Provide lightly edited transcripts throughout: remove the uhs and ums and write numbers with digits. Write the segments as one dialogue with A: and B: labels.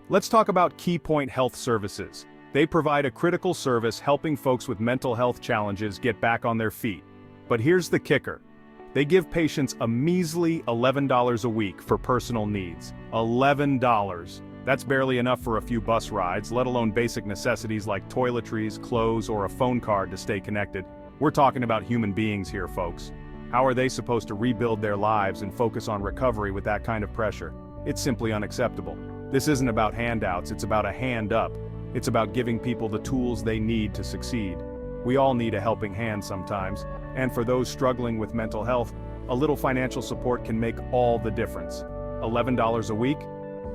A: Let's talk about Key Point Health Services. They provide a critical service helping folks with mental health challenges get back on their feet. But here's the kicker. They give patients a measly $11 a week for personal needs. $11. That's barely enough for a few bus rides, let alone basic necessities like toiletries, clothes, or a phone card to stay connected. We're talking about human beings here, folks. How are they supposed to rebuild their lives and focus on recovery with that kind of pressure? It's simply unacceptable. This isn't about handouts, it's about a hand up. It's about giving people the tools they need to succeed. We all need a helping hand sometimes, and for those struggling with mental health, a little financial support can make all the difference. $11 a week?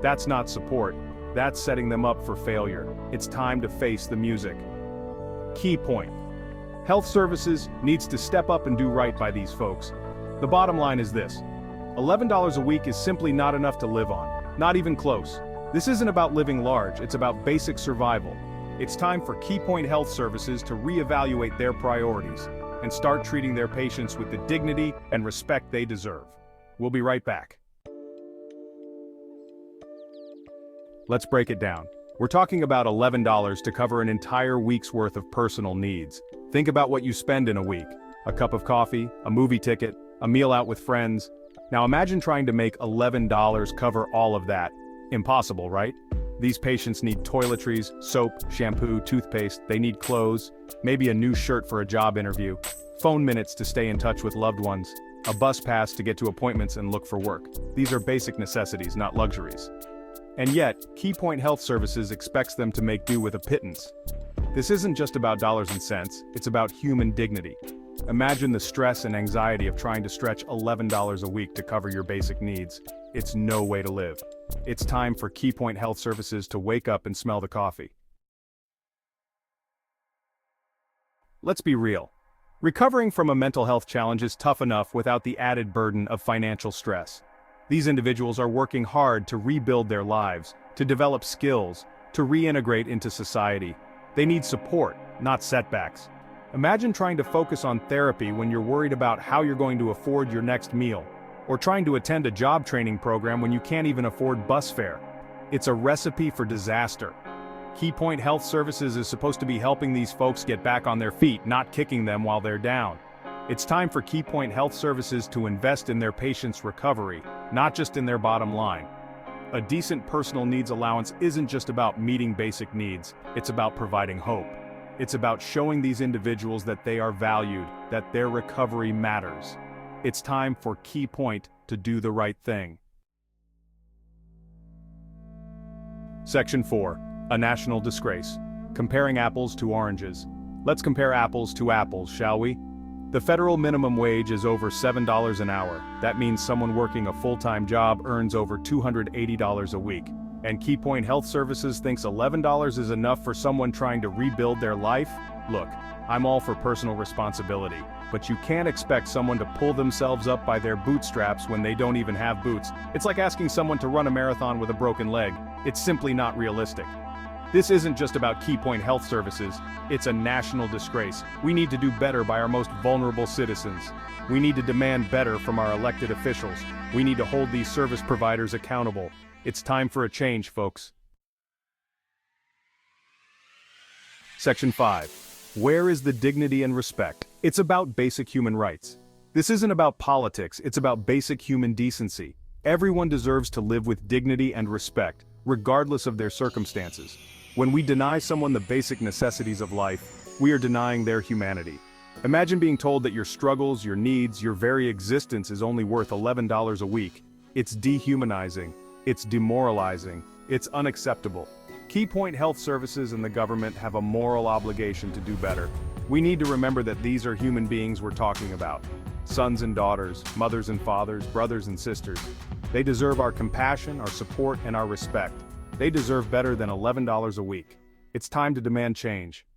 A: That's not support, that's setting them up for failure. It's time to face the music. Key point. Health Services needs to step up and do right by these folks. The bottom line is this. $11 a week is simply not enough to live on, not even close. This isn't about living large, it's about basic survival. It's time for Key Point Health Services to reevaluate their priorities and start treating their patients with the dignity and respect they deserve. We'll be right back. Let's break it down. We're talking about $11 to cover an entire week's worth of personal needs. Think about what you spend in a week. A cup of coffee, a movie ticket, a meal out with friends. Now imagine trying to make $11 cover all of that. Impossible, right? These patients need toiletries, soap, shampoo, toothpaste, they need clothes, maybe a new shirt for a job interview, phone minutes to stay in touch with loved ones, a bus pass to get to appointments and look for work. These are basic necessities, not luxuries. And yet, Key Point Health Services expects them to make do with a pittance. This isn't just about dollars and cents, it's about human dignity. Imagine the stress and anxiety of trying to stretch $11 a week to cover your basic needs. It's no way to live. It's time for Key Point Health Services to wake up and smell the coffee. Let's be real. Recovering from a mental health challenge is tough enough without the added burden of financial stress. These individuals are working hard to rebuild their lives, to develop skills, to reintegrate into society. They need support, not setbacks. Imagine trying to focus on therapy when you're worried about how you're going to afford your next meal, or trying to attend a job training program when you can't even afford bus fare. It's a recipe for disaster. Key Point Health Services is supposed to be helping these folks get back on their feet, not kicking them while they're down. It's time for Key Point Health Services to invest in their patients' recovery, not just in their bottom line. A decent personal needs allowance isn't just about meeting basic needs, it's about providing hope. It's about showing these individuals that they are valued, that their recovery matters. It's time for Key Point to do the right thing. Section 4. A national disgrace. Comparing apples to oranges. Let's compare apples to apples, shall we? The federal minimum wage is over $7 an hour. That means someone working a full-time job earns over $280 a week. And Key Point Health Services thinks $11 is enough for someone trying to rebuild their life? Look, I'm all for personal responsibility, but you can't expect someone to pull themselves up by their bootstraps when they don't even have boots. It's like asking someone to run a marathon with a broken leg. It's simply not realistic. This isn't just about Key Point Health Services, it's a national disgrace. We need to do better by our most vulnerable citizens. We need to demand better from our elected officials. We need to hold these service providers accountable. It's time for a change, folks. Section 5. Where is the dignity and respect? It's about basic human rights. This isn't about politics, it's about basic human decency. Everyone deserves to live with dignity and respect, regardless of their circumstances. When we deny someone the basic necessities of life, we are denying their humanity. Imagine being told that your struggles, your needs, your very existence is only worth $11 a week. It's dehumanizing. It's demoralizing. It's unacceptable. Key Point Health Services and the government have a moral obligation to do better. We need to remember that these are human beings we're talking about. Sons and daughters, mothers and fathers, brothers and sisters. They deserve our compassion, our support, and our respect. They deserve better than $11 a week. It's time to demand change.